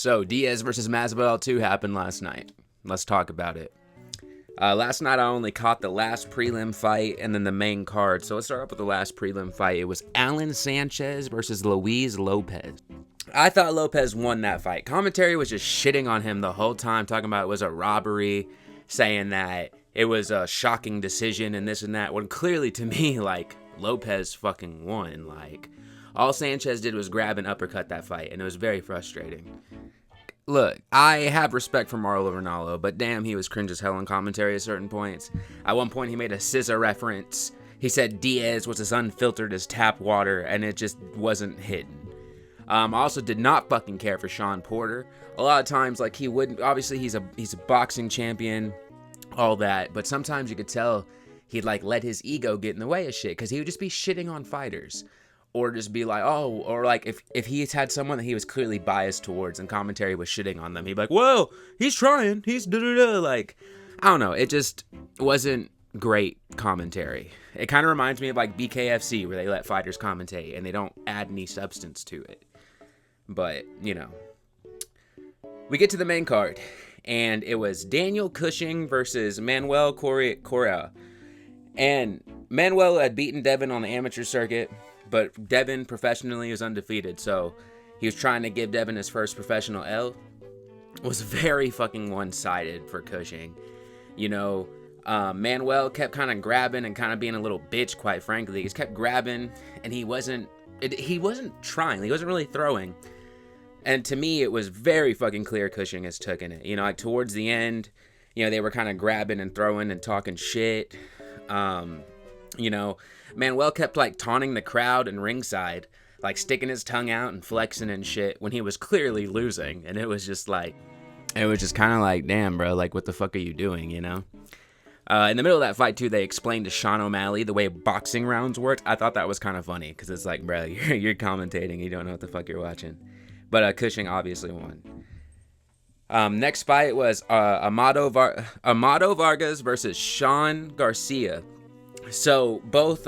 So, Diaz versus Masvidal 2 happened last night. Let's talk about it. Last night I only caught the last prelim fight and then the main card. So let's start off with the last prelim fight. It was Alan Sanchez versus Luis Lopez. I thought Lopez won that fight. Commentary was just shitting on him the whole time, talking about it was a robbery, saying that it was a shocking decision and this and that. When clearly to me, like, Lopez fucking won. Like, all Sanchez did was grab and uppercut that fight, and it was very frustrating. Look, I have respect for Marlo Ronaldo, but damn, he was cringe as hell on commentary at certain points. At one point, he made a scissor reference. He said Diaz was as unfiltered as tap water, and it just wasn't hidden. I also did not fucking care for Sean Porter. A lot of times, like, he wouldn't. Obviously, he's a boxing champion, all that, but sometimes you could tell he'd like let his ego get in the way of shit, because he would just be shitting on fighters. Or just be like, oh, or like if he's had someone that he was clearly biased towards and commentary was shitting on them, he'd be like, well, he's trying, he's da-da-da. Like, I don't know, it just wasn't great commentary. It kind of reminds me of like BKFC, where they let fighters commentate and they don't add any substance to it. But, you know, we get to the main card, and it was Daniel Cushing versus Manuel Cora. And Manuel had beaten Devin on the amateur circuit, but Devin professionally was undefeated, so he was trying to give Devin his first professional L. It was very fucking one-sided for Cushing. You know, Manuel kept kind of grabbing and kind of being a little bitch, quite frankly. He just kept grabbing, and he wasn't trying. He wasn't really throwing. And to me, it was very fucking clear Cushing has taken it. You know, like towards the end, you know, they were kind of grabbing and throwing and talking shit. You know, Manuel kept like taunting the crowd and ringside, like sticking his tongue out and flexing and shit when he was clearly losing. And it was just kind of like, damn, bro, like what the fuck are you doing, you know? In the middle of that fight too, they explained to Sean O'Malley the way boxing rounds worked. I thought that was kind of funny, because it's like, bro, you're commentating, you don't know what the fuck you're watching. But Cushing obviously won. Next fight was Amado Vargas versus Sean Garcia. So both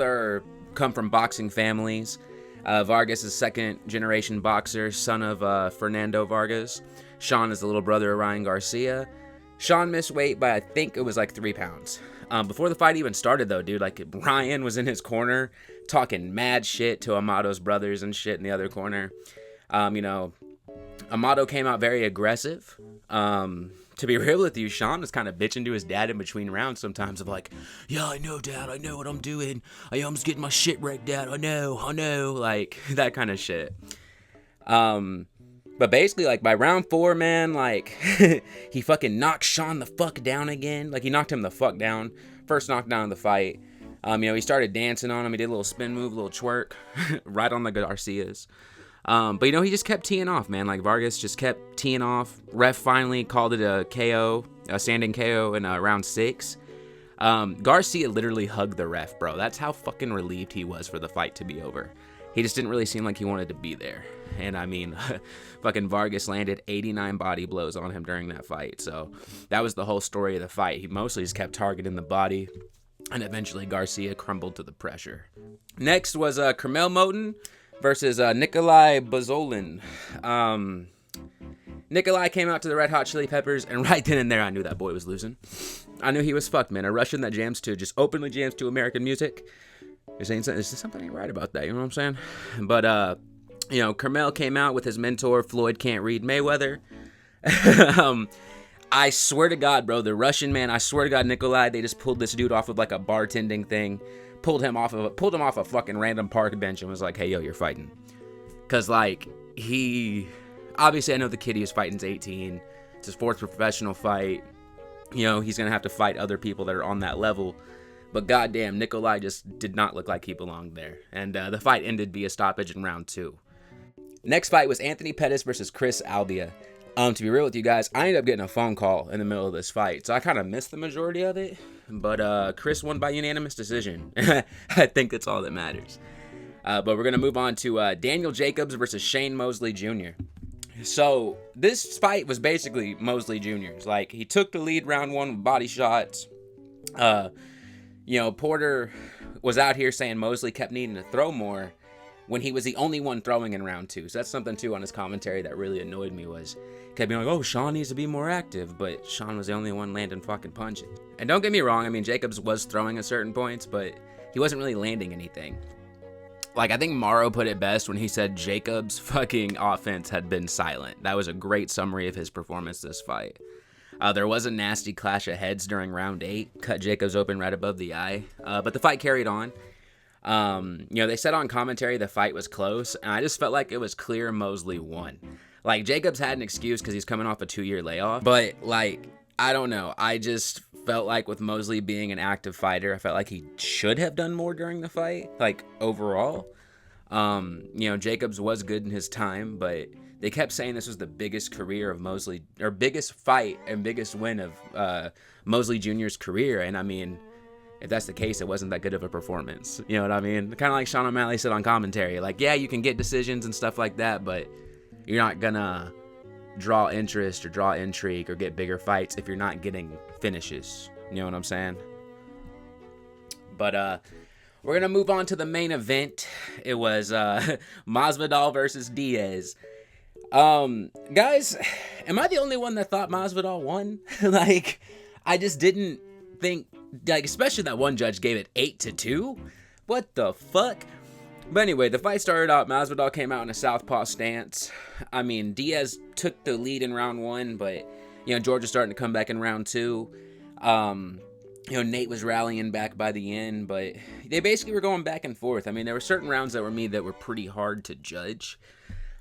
come from boxing families. Vargas is second-generation boxer, son of Fernando Vargas. Sean is the little brother of Ryan Garcia. Sean missed weight by, I think it was like 3 pounds. Before the fight even started, though, dude, like Ryan was in his corner talking mad shit to Amado's brothers and shit in the other corner. You know, Amado came out very aggressive. To be real with you, Sean was kind of bitching to his dad in between rounds sometimes of like, yeah, I know, Dad, I know what I'm doing. I'm just getting my shit wrecked, Dad. I know, like that kind of shit. But basically, like by round 4, man, like he fucking knocked Sean the fuck down again. Like he knocked him the fuck down. First knockdown of the fight. You know, he started dancing on him. He did a little spin move, a little twerk, right on the Garcias. But, you know, he just kept teeing off, man. Like, Vargas just kept teeing off. Ref finally called it a KO, a standing KO in round 6. Garcia literally hugged the ref, bro. That's how fucking relieved he was for the fight to be over. He just didn't really seem like he wanted to be there. And, I mean, fucking Vargas landed 89 body blows on him during that fight. So, that was the whole story of the fight. He mostly just kept targeting the body. And eventually, Garcia crumbled to the pressure. Next was Kermel Moten versus Nikolai Buzolin. Nikolai came out to the Red Hot Chili Peppers, and right then and there, I knew that boy was losing. I knew he was fucked, man. A Russian that just openly jams to American music. You're saying there's something ain't right about that, you know what I'm saying? But, you know, Kermel came out with his mentor, Floyd Can't Read Mayweather. I swear to God, bro, the Russian man, I swear to God, Nikolai, they just pulled this dude off of like a bartending thing. Pulled him off a fucking random park bench and was like, hey, yo, you're fighting. Because, like, obviously, I know the kid he was fighting is 18. It's his 4th professional fight. You know, he's going to have to fight other people that are on that level. But goddamn, Nikolai just did not look like he belonged there. And the fight ended via stoppage in round 2. Next fight was Anthony Pettis versus Chris Albia. To be real with you guys, I ended up getting a phone call in the middle of this fight. So I kind of missed the majority of it. But Chris won by unanimous decision. I think that's all that matters. But we're going to move on to Daniel Jacobs versus Shane Mosley Jr. So this fight was basically Mosley Jr.'s. Like, he took the lead round 1 with body shots. You know, Porter was out here saying Mosley kept needing to throw more. when he was the only one throwing in round 2. So that's something too on his commentary that really annoyed me, was kept being like, oh, Sean needs to be more active, but Sean was the only one landing fucking punches. And don't get me wrong, I mean, Jacobs was throwing at certain points, but he wasn't really landing anything. Like, I think Morrow put it best when he said Jacobs' fucking offense had been silent. That was a great summary of his performance this fight. There was a nasty clash of heads during round 8, cut Jacobs open right above the eye, but the fight carried on. They said on commentary the fight was close, and I just felt like it was clear Mosley won. Like, Jacobs had an excuse because he's coming off a 2-year layoff, but, like, I don't know. I just felt like with Mosley being an active fighter, I felt like he should have done more during the fight, like, overall. Jacobs was good in his time, but they kept saying this was the biggest career of Mosley, or biggest fight and biggest win of Mosley Jr.'s career, and I mean, if that's the case, it wasn't that good of a performance. You know what I mean? Kind of like Sean O'Malley said on commentary. Like, yeah, you can get decisions and stuff like that, but you're not gonna draw interest or draw intrigue or get bigger fights if you're not getting finishes. You know what I'm saying? But we're gonna move on to the main event. It was Masvidal versus Diaz. Guys, am I the only one that thought Masvidal won? Like, I just didn't think, like, especially that one judge gave it 8-2. What the fuck? But anyway, the fight started out. Masvidal came out in a southpaw stance. I mean, Diaz took the lead in round 1, but George was starting to come back in round 2. Nate was rallying back by the end, but they basically were going back and forth. I mean, there were certain rounds that were pretty hard to judge.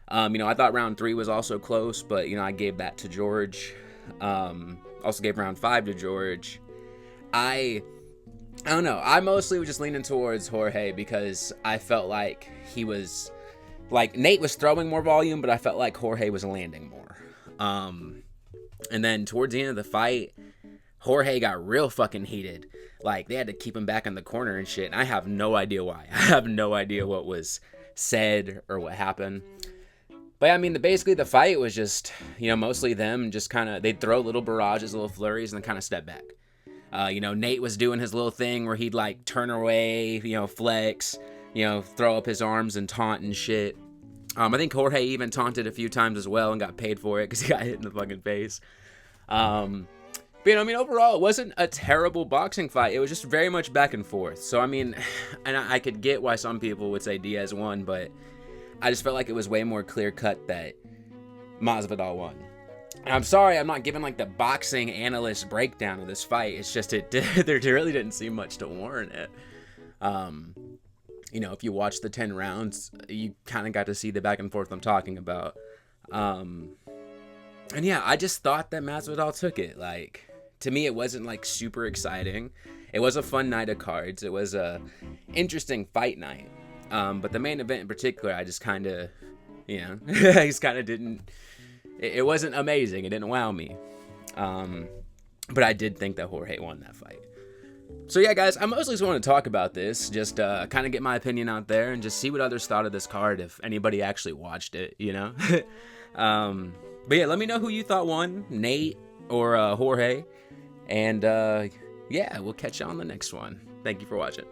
I thought round 3 was also close, but I gave that to George. Also gave round 5 to George. I don't know. I mostly was just leaning towards Jorge because I felt like he was, like, Nate was throwing more volume, but I felt like Jorge was landing more. And then towards the end of the fight, Jorge got real fucking heated. Like, they had to keep him back in the corner and shit. And I have no idea why. I have no idea what was said or what happened. But I mean, basically the fight was just, mostly them just kind of, they'd throw little barrages, little flurries, and then kind of step back. Nate was doing his little thing where he'd, like, turn away, flex, throw up his arms and taunt and shit. I think Jorge even taunted a few times as well and got paid for it because he got hit in the fucking face. But, overall, it wasn't a terrible boxing fight. It was just very much back and forth. So, I mean, and I could get why some people would say Diaz won, but I just felt like it was way more clear-cut that Masvidal won. And I'm sorry, I'm not giving, like, the boxing analyst breakdown of this fight. It's just, there really didn't seem much to warrant it. If you watch the 10 rounds, you kind of got to see the back and forth I'm talking about. And yeah, I just thought that Masvidal took it. Like, to me, it wasn't, like, super exciting. It was a fun night of cards. It was a interesting fight night. But the main event in particular, I just kind of, I just kind of didn't, it wasn't amazing. It didn't wow me. But I did think that Jorge won that fight. So yeah, guys, I mostly just want to talk about this, just kind of get my opinion out there and just see what others thought of this card, if anybody actually watched it, But yeah, let me know who you thought won, Nate or Jorge. And yeah, we'll catch you on the next one. Thank you for watching.